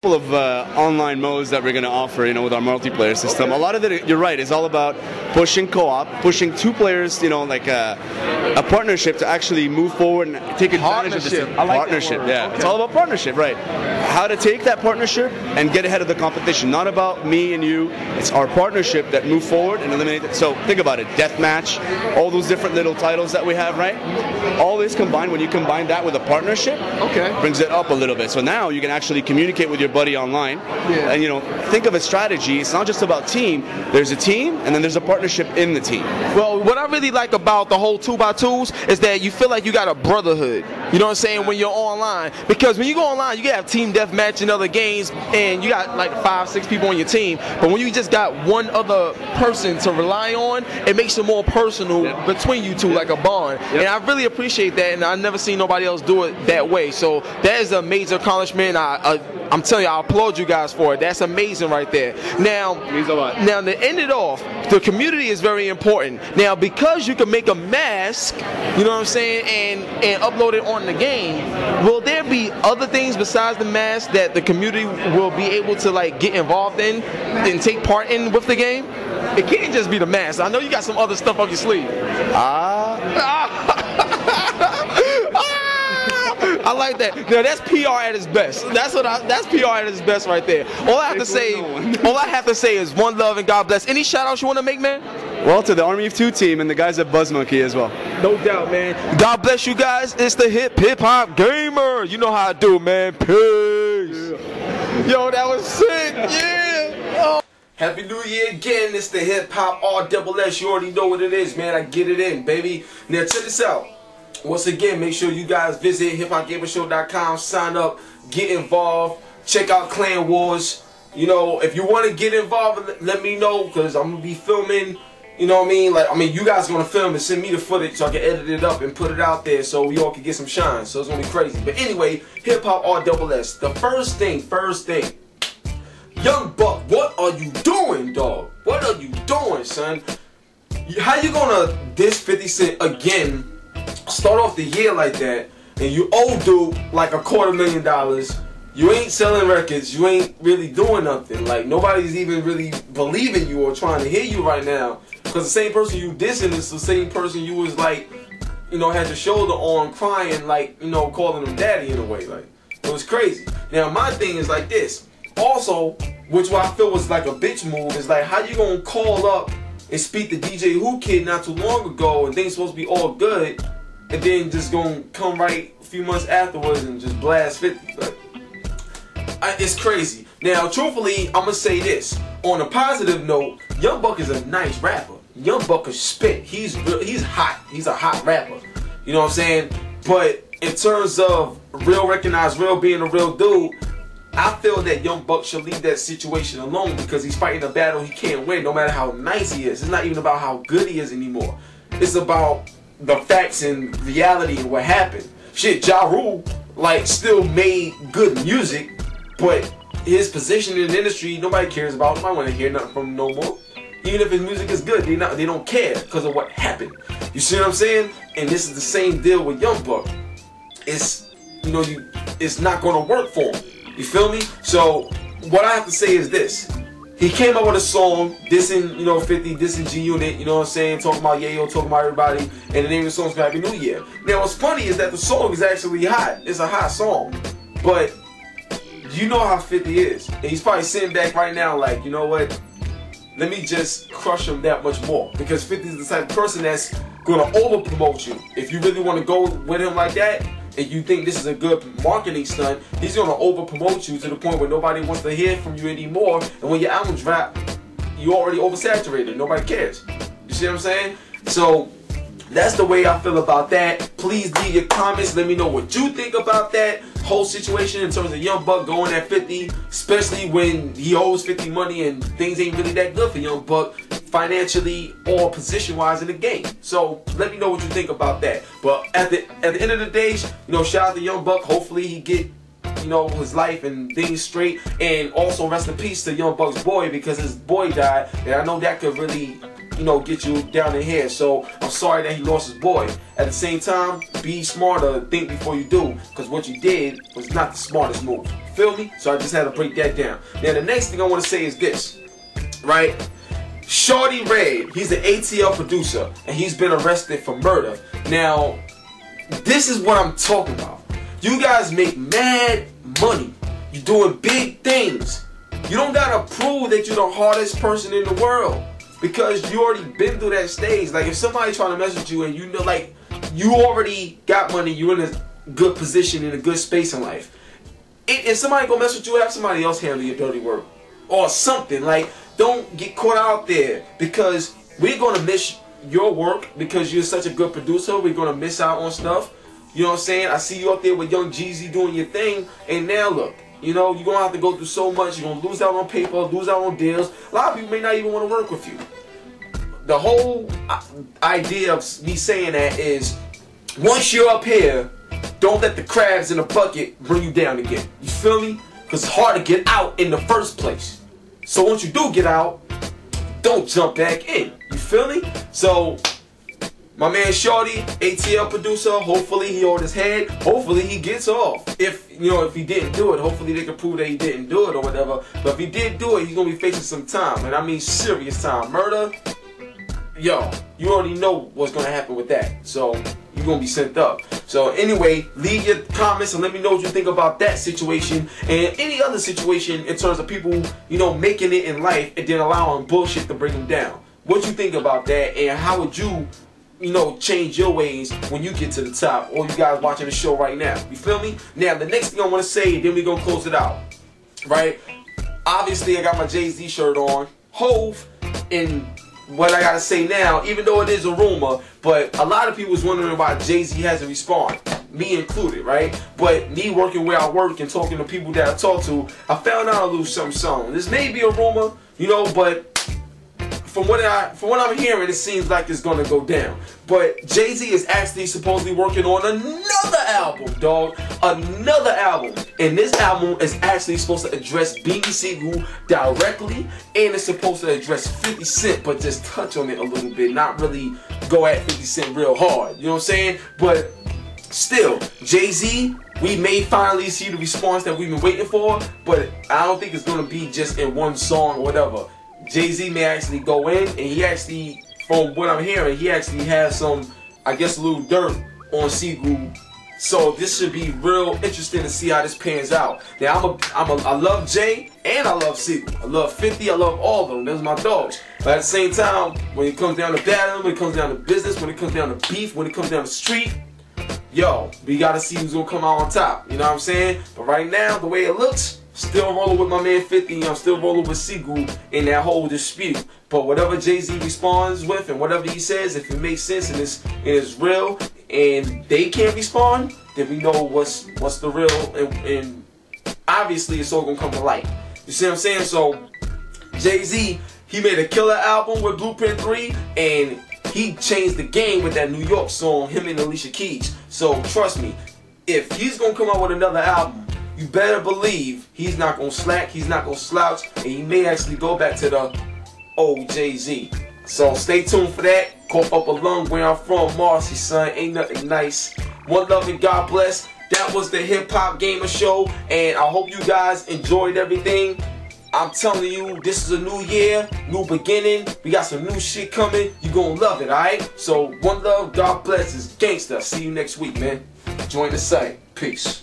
Of online modes that we're going to offer, with our multiplayer system. A lot of it, you're right, is all about pushing co-op, pushing two players, like a partnership to actually move forward and take advantage of this. Partnership, yeah. Okay. It's all about partnership, right? How to take that partnership and get ahead of the competition. Not about me and you. It's our partnership that move forward and eliminate it. So think about it, deathmatch, all those different little titles that we have, right? All this combined, when you combine that with a partnership, brings it up a little bit. So now you can actually communicate with your buddy online, and think of a strategy. It's not just about team. There's a team, and then there's a partnership in the team. Well, what I really like about the whole 2x2s is that you feel like you got a brotherhood. You know what I'm saying? When you're online, because when you go online, you can have team deathmatch in other games, and you got like 5-6 people on your team. But when you just got one other person to rely on, it makes it more personal between you two, like a bond. And I really appreciate that, and I've never seen nobody else do it that way. So that is a major accomplishment. I'm telling you, I applaud you guys for it. That's amazing right there. Now, means a lot. Now to end it off, the community is very important. Now, because you can make a mask, you know what I'm saying, and upload it on the game, will there be other things besides the mask that the community will be able to get involved in and take part in with the game? It can't just be the mask. I know you got some other stuff up your sleeve. I like that. Now that's PR at its best. That's PR at its best right there. All I have to say is one love and God bless. Any shout outs you want to make, man? Well, to the Army of Two team and the guys at Buzz Monkey as well. No doubt, man. God bless you guys. It's the Hip Hop Gamer. You know how I do, man. Peace. Yo, that was sick. Yeah. Oh. Happy New Year again. It's the Hip Hop RSS. You already know what it is, man. I get it in, baby. Now check this out. Once again, make sure you guys visit HipHopGamerShow.com, sign up, get involved, check out Clan Wars. If you want to get involved, let me know, because I'm going to be filming, you guys are going to film and send me the footage so I can edit it up and put it out there so we all can get some shine. So it's going to be crazy. But anyway, Hip Hop RSS. The first thing. Young Buck, what are you doing, dog? What are you doing, son? How you going to diss 50 Cent again? Start off the year like that, and you owe dude like $250,000. You ain't selling records. You ain't really doing nothing. Like, nobody's even really believing you or trying to hear you right now. Because the same person you dissing is the same person you was like, had your shoulder on, crying, like, calling him daddy in a way. Like, it was crazy. Now, my thing is like this. Also, which I feel was like a bitch move, is like, how you gonna call up and speak to DJ Who Kid not too long ago and things supposed to be all good, and then just gonna come right a few months afterwards and just blast 50. Like, it's crazy. Now, truthfully, I'm gonna say this. On a positive note, Young Buck is a nice rapper. Young Buck can spit. He's hot. He's a hot rapper. You know what I'm saying? But in terms of real recognized, real being a real dude, I feel that Young Buck should leave that situation alone, because he's fighting a battle he can't win no matter how nice he is. It's not even about how good he is anymore. It's about the facts and reality and what happened. Shit, Ja Rule, still made good music, but his position in the industry, nobody cares about. Nobody want to hear nothing from him no more. Even if his music is good, they don't care because of what happened. You see what I'm saying? And this is the same deal with Young Buck. It's, it's not going to work for him. You feel me? So what I have to say is this. He came up with a song dissing, 50, dissing G-Unit, you know what I'm saying, talking about Yayo, talking about everybody, and the name of the song is Happy New Year. Now what's funny is that the song is actually hot. It's a hot song. But you know how 50 is. And he's probably sitting back right now like, you know what? Let me just crush him that much more. Because 50 is the type of person that's going to over-promote you. If you really want to go with him like that, and you think this is a good marketing stunt, he's going to over-promote you to the point where nobody wants to hear from you anymore. And when your album drop, you're already oversaturated. Nobody cares. You see what I'm saying? So that's the way I feel about that. Please leave your comments. Let me know what you think about that whole situation in terms of Young Buck going at 50, especially when he owes 50 money and things ain't really that good for Young Buck financially or position-wise in the game. So let me know what you think about that. But at the end of the day, shout out to Young Buck. Hopefully he get his life and things straight, and also rest in peace to Young Buck's boy, because his boy died, and I know that could really you know, get you down in here. So I'm sorry that he lost his boy. At the same time, be smarter, think before you do, because what you did was not the smartest move. Feel me? So I just had to break that down. Now the next thing I want to say is this, right? Shorty Red, he's an ATL producer, and he's been arrested for murder. Now, this is what I'm talking about. You guys make mad money. You're doing big things. You don't gotta prove that you're the hardest person in the world, because you already been through that stage. Like, if somebody trying to mess with you and you know, like, you already got money, you're in a good position, in a good space in life. If somebody go mess with you, have somebody else handle your dirty work or something. Like, don't get caught out there, because we're gonna miss your work because you're such a good producer. We're gonna miss out on stuff. You know what I'm saying? I see you up there with Young Jeezy doing your thing, and now look. You know, you're going to have to go through so much. You're going to lose out on paper, lose out on deals. A lot of people may not even want to work with you. The whole idea of me saying that is, once you're up here, don't let the crabs in the bucket bring you down again. You feel me? Because it's hard to get out in the first place. So once you do get out, don't jump back in. You feel me? So, my man Shorty, ATL producer, hopefully he on his head. Hopefully he gets off. If, you know, if he didn't do it, hopefully they can prove that he didn't do it or whatever. But if he did do it, he's going to be facing some time. And I mean serious time. Murder, yo, you already know what's going to happen with that. So, you're going to be sent up. So, anyway, leave your comments and let me know what you think about that situation. And any other situation in terms of people, you know, making it in life and then allowing bullshit to bring them down. What you think about that, and how would you know, change your ways when you get to the top, or you guys watching the show right now. You feel me? Now, the next thing I want to say, then we're going to close it out. Right? Obviously, I got my Jay-Z shirt on. Hove, and what I got to say now, even though it is a rumor, but a lot of people was wondering why Jay-Z hasn't responded. Me included, right? But me working where I work and talking to people that I talk to, I found out a little something. This may be a rumor, you know, but from what I'm hearing, it seems like it's gonna go down. But Jay-Z is actually supposedly working on another album, dog. Another album. And this album is actually supposed to address Beanie Sigel directly, and it's supposed to address 50 Cent, but just touch on it a little bit, not really go at 50 Cent real hard. You know what I'm saying? But still, Jay-Z, we may finally see the response that we've been waiting for, but I don't think it's gonna be just in one song or whatever. Jay-Z may actually go in, and he actually, from what I'm hearing, he actually has some, I guess, a little dirt on Sigel. So this should be real interesting to see how this pans out. Now, I love Jay and I love Sigel. I love 50. I love all of them. Those are my dogs. But at the same time, when it comes down to battling, when it comes down to business, when it comes down to beef, when it comes down to street, yo, we gotta see who's gonna come out on top. You know what I'm saying? But right now, the way it looks, still rolling with my man 50, I'm still rolling with Sigel in that whole dispute. But whatever Jay-Z responds with and whatever he says, if it makes sense and it's real and they can't respond, then we know what's the real, and obviously it's all gonna come to light. You see what I'm saying? So Jay-Z, he made a killer album with Blueprint 3, and he changed the game with that New York song, him and Alicia Keys. So trust me, if he's gonna come out with another album, you better believe he's not going to slack, he's not going to slouch, and he may actually go back to the old Jay-Z. So stay tuned for that. Cough up a lung where I'm from, Marcy, son. Ain't nothing nice. One love and God bless. That was the Hip Hop Gamer Show, and I hope you guys enjoyed everything. I'm telling you, this is a new year, new beginning. We got some new shit coming. You're going to love it, alright? So one love, God bless. It's gangsta. See you next week, man. Join the site. Peace.